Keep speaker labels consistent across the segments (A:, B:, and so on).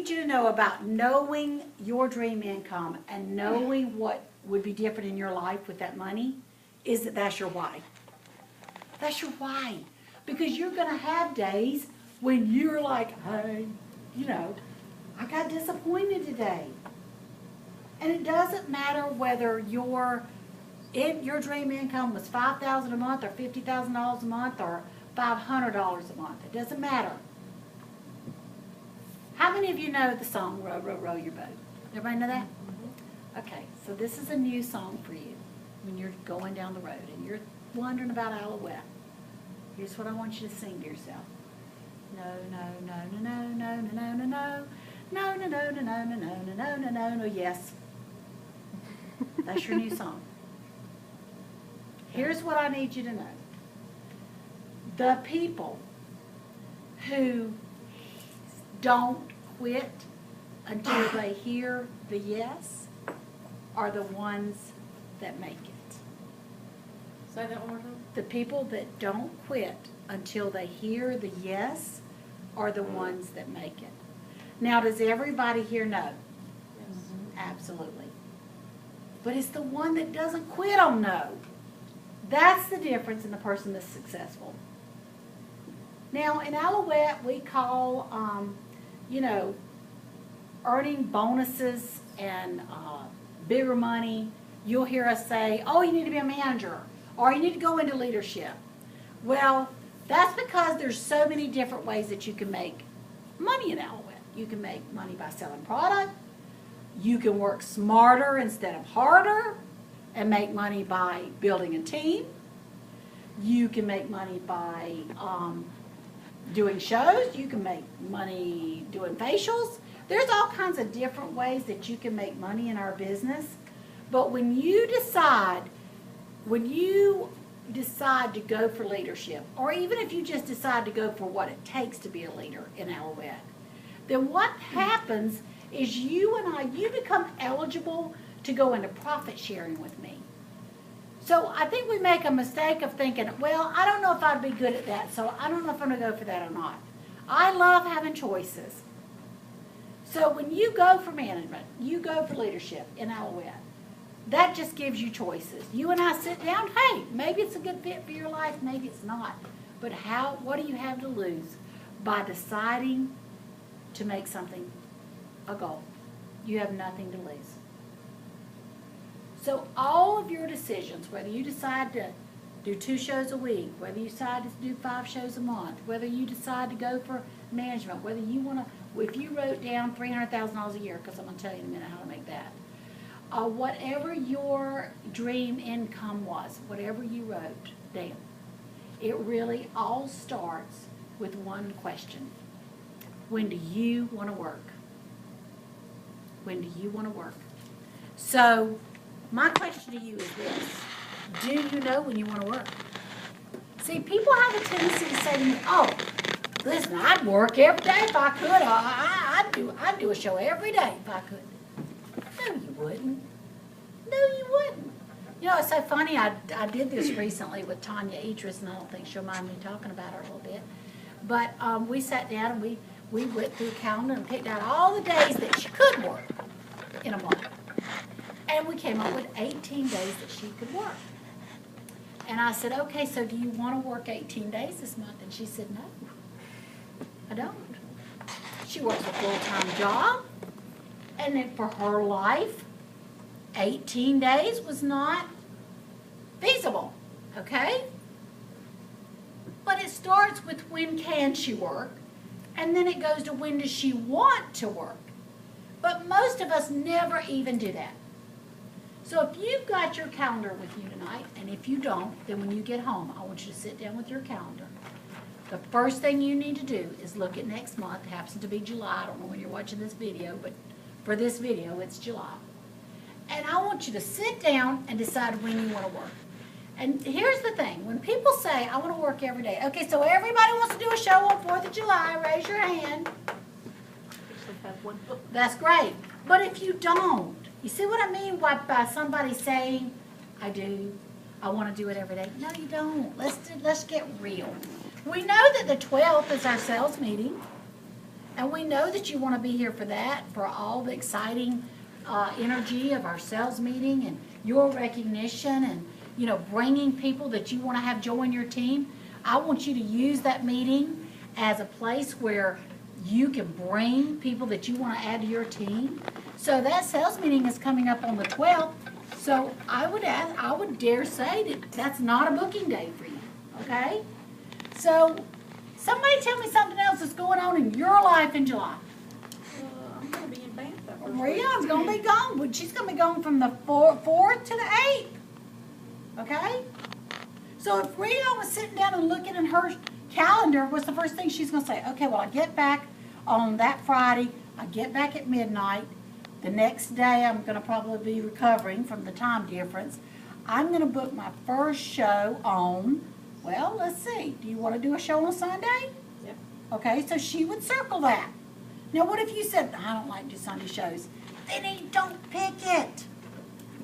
A: need you to know about knowing your dream income and knowing what would be different in your life with that money is that that's your why. That's your why. Because you're going to have days when you're like, hey, you know, I got disappointed today. And it doesn't matter whether your dream income was $5,000 a month or $50,000 a month or $500 a month. It doesn't matter. How many of you know the song Row, Row, Row Your Boat? Everybody know that? Okay, so this is a new song for you when you're going down the road and you're wondering about Aloette. Here's what I want you to sing to yourself. No, no, no, no, no, no, no, no, no. No, no, no, no, no, no, no, no, no, no, no, no, yes. That's your new song. Here's what I need you to know. The people who don't quit until they hear the yes are the ones that make it.
B: Say that one more time.
A: The people that don't quit until they hear the yes are the ones that make it. Now, does everybody here know?
B: Yes.
A: Absolutely. But it's the one that doesn't quit on no. That's the difference in the person that's successful. Now, in Aloette, we call, earning bonuses and bigger money. You'll hear us say, oh, you need to be a manager, or you need to go into leadership. Well, that's because there's so many different ways that you can make money in Aloette. You can make money by selling product. You can work smarter instead of harder and make money by building a team. You can make money by doing shows. You can make money doing facials. There's all kinds of different ways that you can make money in our business. But when you decide to go for leadership, or even if you just decide to go for what it takes to be a leader in Aloette, then what happens is you become eligible to go into profit sharing with me. So I think we make a mistake of thinking, well, I don't know if I'd be good at that, so I don't know if I'm going to go for that or not. I love having choices. So when you go for management, you go for leadership in Aloette, that just gives you choices. You and I sit down, hey, maybe it's a good fit for your life, maybe it's not. But what do you have to lose by deciding to make something a goal? You have nothing to lose. So all of your decisions, whether you decide to do 2 shows a week, whether you decide to do 5 shows a month, whether you decide to go for management, whether you want to, if you wrote down $300,000 a year, because I'm going to tell you in a minute how to make that, whatever your dream income was, whatever you wrote down, it really all starts with one question. When do you want to work? When do you want to work? So, my question to you is this. Do you know when you want to work? See, people have a tendency to say to me, oh, listen, I'd work every day if I could. I'd do a show every day if I could. No, you wouldn't. No, you wouldn't. You know, it's so funny. I did this recently with Tanya Idris, and I don't think she'll mind me talking about her a little bit. But we sat down and we went through a calendar and picked out all the days that she could work in a month. And we came up with 18 days that she could work. And I said, okay, so do you want to work 18 days this month? And she said, no, I don't. She works a full-time job. And then for her life, 18 days was not feasible, okay? But it starts with when can she work, and then it goes to when does she want to work. But most of us never even do that. So if you've got your calendar with you tonight, and if you don't, then when you get home, I want you to sit down with your calendar. The first thing you need to do is look at next month. It happens to be July. I don't know when you're watching this video, but for this video, it's July. And I want you to sit down and decide when you want to work. And here's the thing. When people say, I want to work every day. Okay, so everybody wants to do a show on 4th of July. Raise your hand. That's great. But if you don't, you see what I mean by somebody saying, I do, I want to do it every day? No, you don't. Let's get real. We know that the 12th is our sales meeting. And we know that you want to be here for that, for all the exciting energy of our sales meeting and your recognition and, you know, bringing people that you want to have join your team. I want you to use that meeting as a place where you can bring people that you want to add to your team. So that sales meeting is coming up on the 12th. So I would dare say that that's not a booking day for you, okay? So somebody tell me something else that's going on in your life in July.
B: I'm gonna be in Banff that first week.
A: Maria's gonna be gone, but she's gonna be gone from the 4th to the 8th, okay? So if Rita was sitting down and looking at her calendar, what's the first thing she's gonna say? Okay, well, I get back on that Friday, I get back at midnight. The next day, I'm gonna probably be recovering from the time difference. I'm gonna book my first show on, well, let's see, do you wanna do a show on Sunday?
B: Yep.
A: Okay, so she would circle that. Now, what if you said, I don't like to do Sunday shows? Then you don't pick it.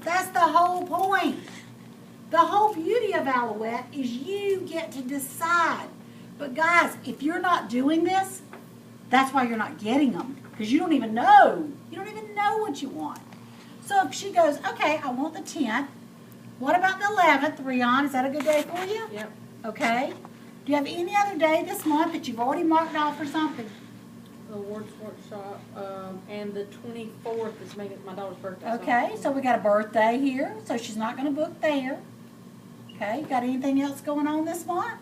A: That's the whole point. The whole beauty of Aloette is you get to decide. But guys, if you're not doing this, that's why you're not getting them. Because you don't even know. You don't even know what you want. So if she goes, okay, I want the 10th. What about the 11th, Rion? Is that a good day for you?
B: Yep.
A: Okay. Do you have any other day this month that you've already marked off for something?
B: The awards workshop, and the 24th is my daughter's birthday.
A: Okay, so we got a birthday here, so she's not going to book there. Okay, got anything else going on this month?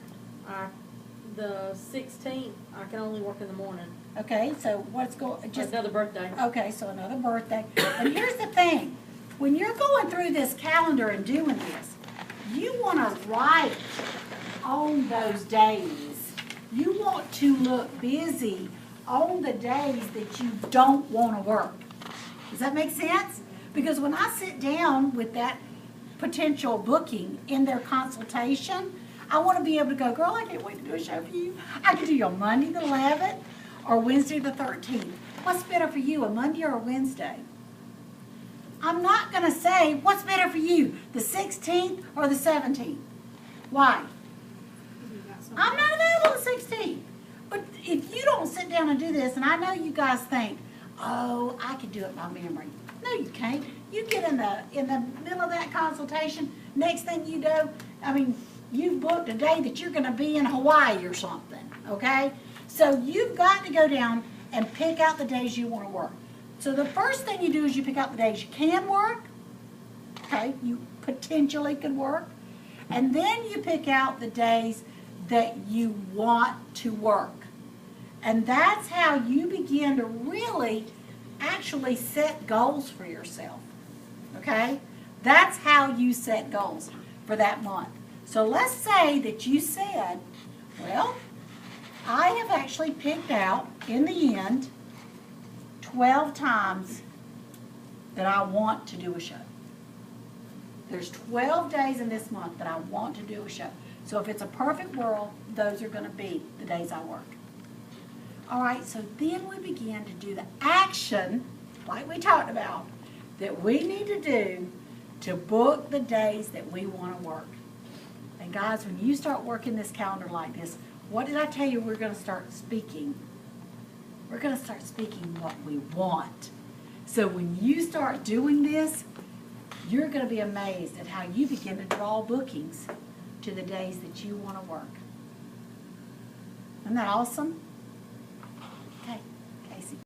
B: The 16th, I can only work in the morning.
A: Okay, so what's going,
B: Just
A: just,
B: another birthday.
A: okay, so another birthday. And here's the thing, when you're going through this calendar and doing this, you want to write on those days. You want to look busy on the days that you don't want to work. Does that make sense? Because when I sit down with that potential booking in their consultation, I want to be able to go, girl, I can't wait to do a show for you. I can do you on Monday the 11th or Wednesday the 13th. What's better for you, a Monday or a Wednesday? I'm not going to say, what's better for you, the 16th or the 17th? Why? I'm not available the 16th. But if you don't sit down and do this, and I know you guys think, oh, I could do it by memory. No, you can't. You get in the middle of that consultation, next thing you do, I mean, you've booked a day that you're going to be in Hawaii or something, okay? So you've got to go down and pick out the days you want to work. So the first thing you do is you pick out the days you can work, okay, you potentially could work, and then you pick out the days that you want to work. And that's how you begin to really actually set goals for yourself, okay? That's how you set goals for that month. So let's say that you said, well, I have actually picked out, in the end, 12 times that I want to do a show. There's 12 days in this month that I want to do a show. So if it's a perfect world, those are going to be the days I work. All right, so then we begin to do the action, like we talked about, that we need to do to book the days that we want to work. And guys, when you start working this calendar like this, what did I tell you we're going to start speaking? We're going to start speaking what we want. So when you start doing this, you're going to be amazed at how you begin to draw bookings to the days that you want to work. Isn't that awesome?